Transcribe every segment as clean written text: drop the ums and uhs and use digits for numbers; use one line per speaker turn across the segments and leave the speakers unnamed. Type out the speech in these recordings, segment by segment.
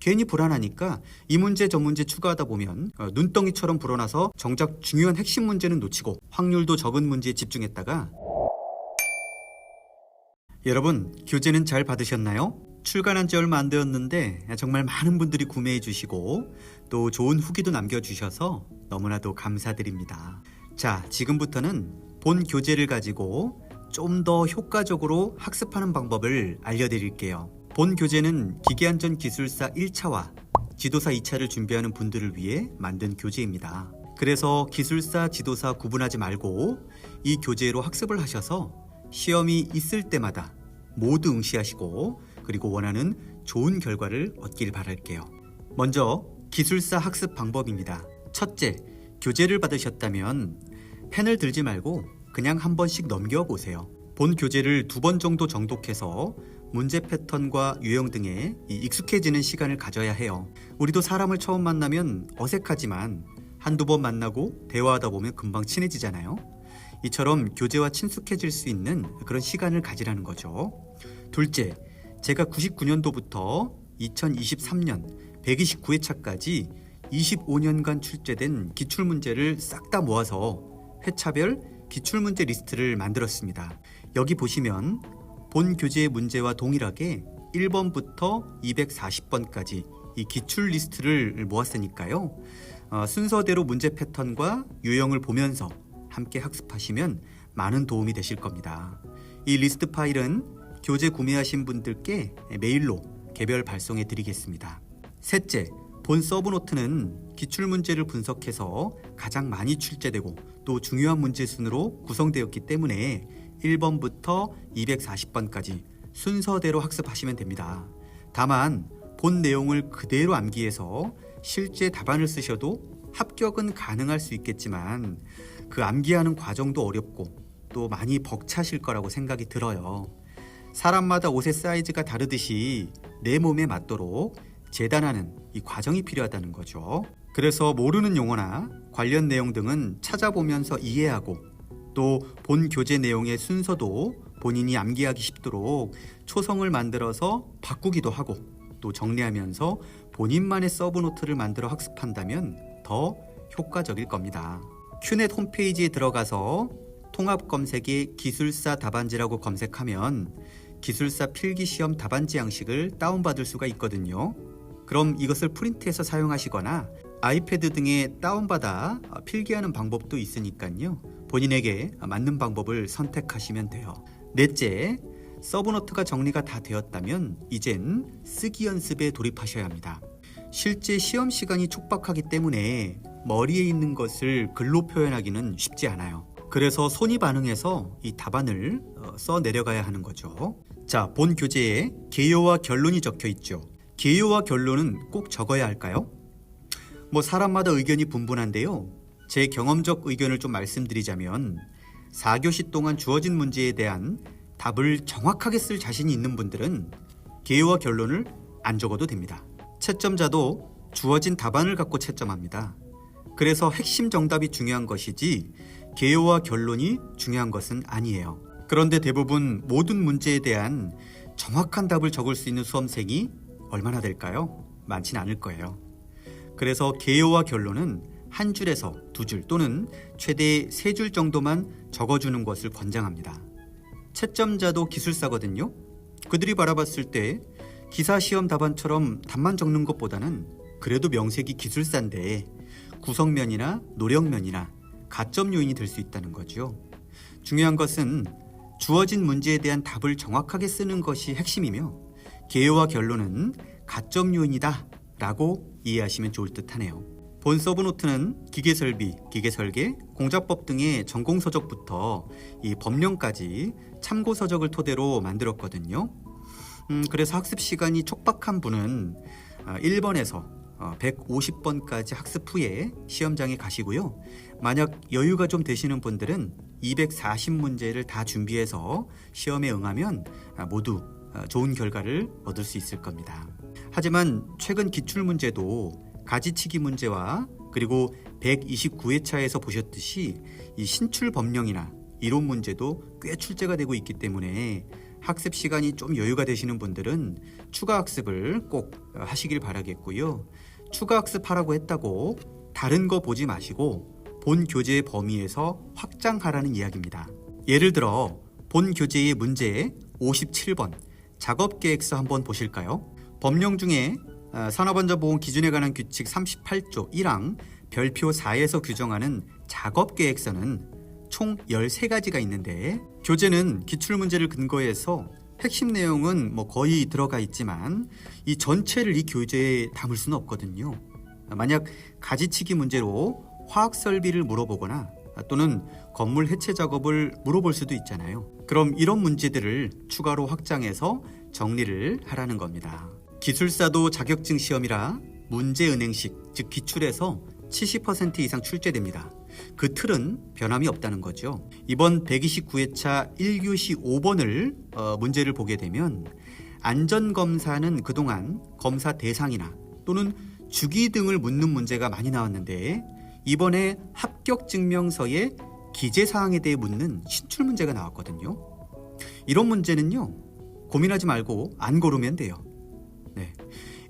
괜히 불안하니까 이 문제 저 문제 추가하다 보면 눈덩이처럼 불어나서 정작 중요한 핵심 문제는 놓치고 확률도 적은 문제에 집중했다가 여러분 교재는 잘 받으셨나요? 출간한 지 얼마 안 되었는데 정말 많은 분들이 구매해 주시고 또 좋은 후기도 남겨주셔서 너무나도 감사드립니다. 자, 지금부터는 본 교재를 가지고 좀 더 효과적으로 학습하는 방법을 알려드릴게요. 본 교재는 기계안전기술사 1차와 지도사 2차를 준비하는 분들을 위해 만든 교재입니다. 그래서 기술사, 지도사 구분하지 말고 이 교재로 학습을 하셔서 시험이 있을 때마다 모두 응시하시고 그리고 원하는 좋은 결과를 얻길 바랄게요. 먼저 기술사 학습 방법입니다. 첫째, 교재를 받으셨다면 펜을 들지 말고 그냥 한 번씩 넘겨보세요. 본 교재를 2번 정도 정독해서 문제 패턴과 유형 등에 익숙해지는 시간을 가져야 해요. 우리도 사람을 처음 만나면 어색하지만 한두 번 만나고 대화하다 보면 금방 친해지잖아요. 이처럼 교재와 친숙해질 수 있는 그런 시간을 가지라는 거죠. 둘째, 제가 99년도부터 2023년 129회차까지 25년간 출제된 기출문제를 싹 다 모아서 회차별 기출문제 리스트를 만들었습니다. 여기 보시면 본 교재의 문제와 동일하게 1번부터 240번까지 이 기출 리스트를 모았으니까요. 순서대로 문제 패턴과 유형을 보면서 함께 학습하시면 많은 도움이 되실 겁니다. 이 리스트 파일은 교재 구매하신 분들께 메일로 개별 발송해 드리겠습니다. 셋째, 본 서브노트는 기출문제를 분석해서 가장 많이 출제되고 또 중요한 문제 순으로 구성되었기 때문에 1번부터 240번까지 순서대로 학습하시면 됩니다. 다만 본 내용을 그대로 암기해서 실제 답안을 쓰셔도 합격은 가능할 수 있겠지만 그 암기하는 과정도 어렵고 또 많이 벅차실 거라고 생각이 들어요. 사람마다 옷의 사이즈가 다르듯이 내 몸에 맞도록 재단하는 이 과정이 필요하다는 거죠. 그래서 모르는 용어나 관련 내용 등은 찾아보면서 이해하고 또 본 교재 내용의 순서도 본인이 암기하기 쉽도록 초성을 만들어서 바꾸기도 하고 또 정리하면서 본인만의 서브노트를 만들어 학습한다면 더 효과적일 겁니다. 큐넷 홈페이지에 들어가서 통합 검색에 기술사 답안지라고 검색하면 기술사 필기시험 답안지 양식을 다운받을 수가 있거든요. 그럼 이것을 프린트해서 사용하시거나 아이패드 등에 다운받아 필기하는 방법도 있으니까요. 본인에게 맞는 방법을 선택하시면 돼요. 넷째, 서브노트가 정리가 다 되었다면 이젠 쓰기 연습에 돌입하셔야 합니다. 실제 시험 시간이 촉박하기 때문에 머리에 있는 것을 글로 표현하기는 쉽지 않아요. 그래서 손이 반응해서 이 답안을 써 내려가야 하는 거죠. 자, 본 교재에 개요와 결론이 적혀 있죠. 개요와 결론은 꼭 적어야 할까요? 사람마다 의견이 분분한데요. 제 경험적 의견을 좀 말씀드리자면 4교시 동안 주어진 문제에 대한 답을 정확하게 쓸 자신이 있는 분들은 개요와 결론을 안 적어도 됩니다. 채점자도 주어진 답안을 갖고 채점합니다. 그래서 핵심 정답이 중요한 것이지 개요와 결론이 중요한 것은 아니에요. 그런데 대부분 모든 문제에 대한 정확한 답을 적을 수 있는 수험생이 얼마나 될까요? 많진 않을 거예요. 그래서 개요와 결론은 한 줄에서 2줄 또는 최대 3줄 정도만 적어주는 것을 권장합니다. 채점자도 기술사거든요. 그들이 바라봤을 때 기사 시험 답안처럼 답만 적는 것보다는 그래도 명색이 기술사인데 구성면이나 노력면이나 가점 요인이 될 수 있다는 거죠. 중요한 것은 주어진 문제에 대한 답을 정확하게 쓰는 것이 핵심이며 개요와 결론은 가점 요인이다 라고 이해하시면 좋을 듯 하네요. 본 서브노트는 기계설비, 기계설계, 공자법 등의 전공서적부터 이 법령까지 참고서적을 토대로 만들었거든요. 그래서 학습 시간이 촉박한 분은 1번에서 150번까지 학습 후에 시험장에 가시고요. 만약 여유가 좀 되시는 분들은 240문제를 다 준비해서 시험에 응하면 모두 좋은 결과를 얻을 수 있을 겁니다. 하지만 최근 기출문제도 가지치기 문제와 그리고 129회차에서 보셨듯이 이 신출 법령이나 이론 문제도 꽤 출제가 되고 있기 때문에 학습 시간이 좀 여유가 되시는 분들은 추가 학습을 꼭 하시길 바라겠고요. 추가 학습하라고 했다고 다른 거 보지 마시고 본 교재의 범위에서 확장하라는 이야기입니다. 예를 들어 본 교재의 문제 57번 작업계획서 한번 보실까요? 법령 중에 산업안전보건 기준에 관한 규칙 38조 1항 별표 4에서 규정하는 작업계획서는 총 13가지가 있는데 교재는 기출문제를 근거해서 핵심 내용은 거의 들어가 있지만 이 전체를 이 교재에 담을 수는 없거든요. 만약 가지치기 문제로 화학설비를 물어보거나 또는 건물 해체 작업을 물어볼 수도 있잖아요. 그럼 이런 문제들을 추가로 확장해서 정리를 하라는 겁니다. 기술사도 자격증 시험이라 문제은행식, 즉 기출에서 70% 이상 출제됩니다. 그 틀은 변함이 없다는 거죠. 이번 129회차 1교시 5번을 문제를 보게 되면 안전검사는 그동안 검사 대상이나 또는 주기 등을 묻는 문제가 많이 나왔는데 이번에 합격증명서에 기재사항에 대해 묻는 신출문제가 나왔거든요. 이런 문제는요, 고민하지 말고 안 고르면 돼요.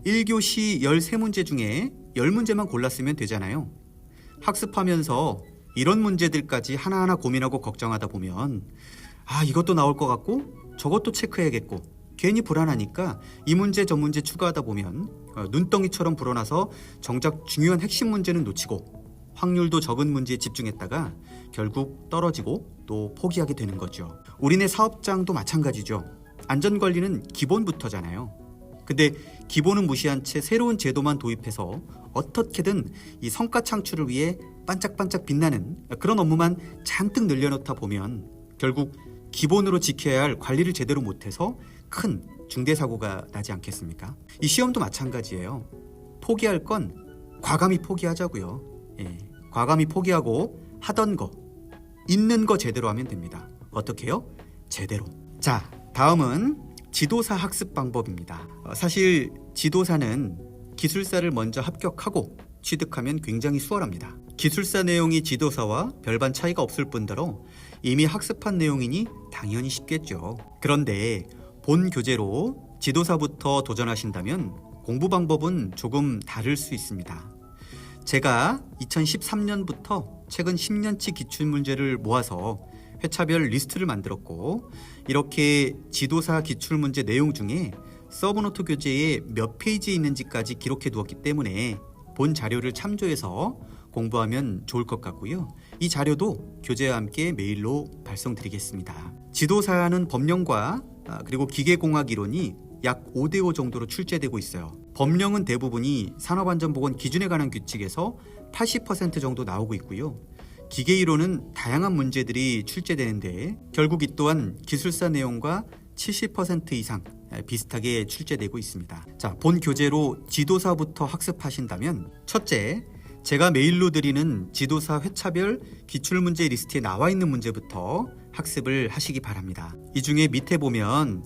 1교시 13문제 중에 10문제만 골랐으면 되잖아요. 학습하면서 이런 문제들까지 하나하나 고민하고 걱정하다 보면 이것도 나올 것 같고 저것도 체크해야겠고 괜히 불안하니까 이 문제 저 문제 추가하다 보면 눈덩이처럼 불어나서 정작 중요한 핵심 문제는 놓치고 확률도 적은 문제에 집중했다가 결국 떨어지고 또 포기하게 되는 거죠. 우리네 사업장도 마찬가지죠. 안전관리는 기본부터잖아요. 근데 기본은 무시한 채 새로운 제도만 도입해서 어떻게든 이 성과 창출을 위해 반짝반짝 빛나는 그런 업무만 잔뜩 늘려놓다 보면 결국 기본으로 지켜야 할 관리를 제대로 못해서 큰 중대사고가 나지 않겠습니까? 이 시험도 마찬가지예요. 포기할 건 과감히 포기하자고요. 과감히 포기하고 하던 거, 있는 거 제대로 하면 됩니다. 어떻게 해요? 제대로. 자, 다음은 지도사 학습 방법입니다. 사실 지도사는 기술사를 먼저 합격하고 취득하면 굉장히 수월합니다. 기술사 내용이 지도사와 별반 차이가 없을 뿐더러 이미 학습한 내용이니 당연히 쉽겠죠. 그런데 본 교재로 지도사부터 도전하신다면 공부 방법은 조금 다를 수 있습니다. 제가 2013년부터 최근 10년치 기출문제를 모아서 회차별 리스트를 만들었고 이렇게 지도사 기출문제 내용 중에 서브노트 교재에 몇 페이지에 있는지까지 기록해 두었기 때문에 본 자료를 참조해서 공부하면 좋을 것 같고요. 이 자료도 교재와 함께 메일로 발송드리겠습니다. 지도사는 법령과 그리고 기계공학 이론이 약 5대5 정도로 출제되고 있어요. 법령은 대부분이 산업안전보건 기준에 관한 규칙에서 80% 정도 나오고 있고요. 기계이론은 다양한 문제들이 출제되는데 결국 이 또한 기술사 내용과 70% 이상 비슷하게 출제되고 있습니다. 자, 본 교재로 지도사부터 학습하신다면 첫째, 제가 메일로 드리는 지도사 회차별 기출문제 리스트에 나와 있는 문제부터 학습을 하시기 바랍니다. 이 중에 밑에 보면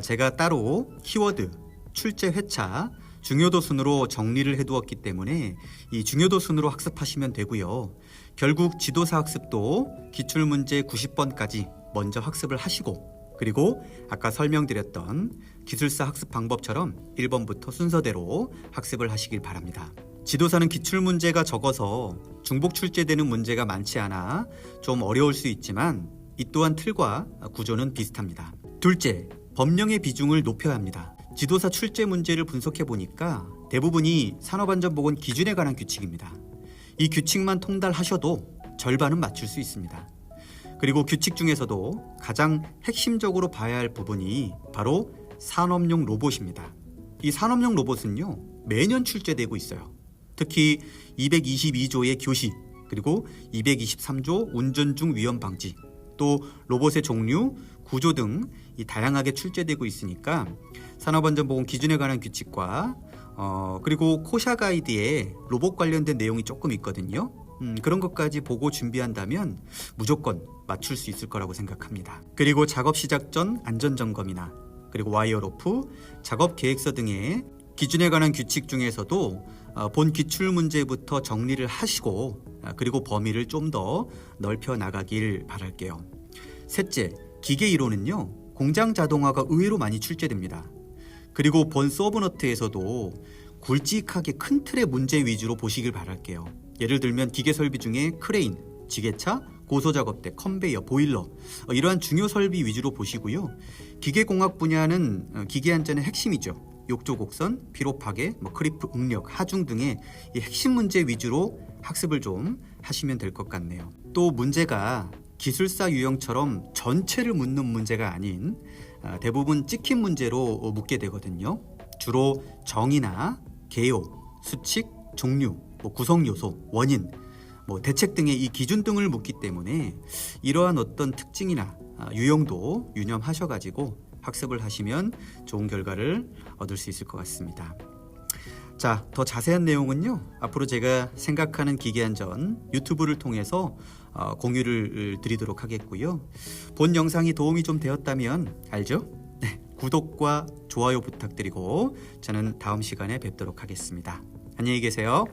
제가 따로 키워드, 출제 회차, 중요도 순으로 정리를 해두었기 때문에 이 중요도 순으로 학습하시면 되고요. 결국 지도사 학습도 기출문제 90번까지 먼저 학습을 하시고 그리고 아까 설명드렸던 기술사 학습 방법처럼 1번부터 순서대로 학습을 하시길 바랍니다. 지도사는 기출문제가 적어서 중복 출제되는 문제가 많지 않아 좀 어려울 수 있지만 이 또한 틀과 구조는 비슷합니다. 둘째, 법령의 비중을 높여야 합니다. 지도사 출제 문제를 분석해 보니까 대부분이 산업안전보건 기준에 관한 규칙입니다. 이 규칙만 통달하셔도 절반은 맞출 수 있습니다. 그리고 규칙 중에서도 가장 핵심적으로 봐야 할 부분이 바로 산업용 로봇입니다. 이 산업용 로봇은요, 매년 출제되고 있어요. 특히 222조의 교시, 그리고 223조 운전 중 위험 방지, 또 로봇의 종류, 구조 등 이 다양하게 출제되고 있으니까 산업안전보건 기준에 관한 규칙과 그리고 코샤 가이드에 로봇 관련된 내용이 조금 있거든요. 그런 것까지 보고 준비한다면 무조건 맞출 수 있을 거라고 생각합니다. 그리고 작업 시작 전 안전점검이나 그리고 와이어로프, 작업 계획서 등의 기준에 관한 규칙 중에서도 본 기출문제부터 정리를 하시고 그리고 범위를 좀 더 넓혀 나가길 바랄게요. 셋째, 기계이론은요, 공장 자동화가 의외로 많이 출제됩니다. 그리고 본 서브너트에서도 굵직하게 큰 틀의 문제 위주로 보시길 바랄게요. 예를 들면 기계 설비 중에 크레인, 지게차, 고소작업대, 컨베이어, 보일러 이러한 중요 설비 위주로 보시고요. 기계공학 분야는 기계 안전의 핵심이죠. 욕조 곡선, 피로 파괴, 크리프 응력, 하중 등의 이 핵심 문제 위주로 학습을 좀 하시면 될 것 같네요. 또 문제가 기술사 유형처럼 전체를 묻는 문제가 아닌 대부분 찍힌 문제로 묻게 되거든요. 주로 정의나 개요, 수칙, 종류, 구성 요소, 원인, 대책 등의 이 기준 등을 묻기 때문에 이러한 어떤 특징이나 유형도 유념하셔가지고 학습을 하시면 좋은 결과를 얻을 수 있을 것 같습니다. 자, 더 자세한 내용은요, 앞으로 제가 생각하는 기계안전 유튜브를 통해서 공유를 드리도록 하겠고요. 본 영상이 도움이 좀 되었다면 알죠? 네, 구독과 좋아요 부탁드리고 저는 다음 시간에 뵙도록 하겠습니다. 안녕히 계세요.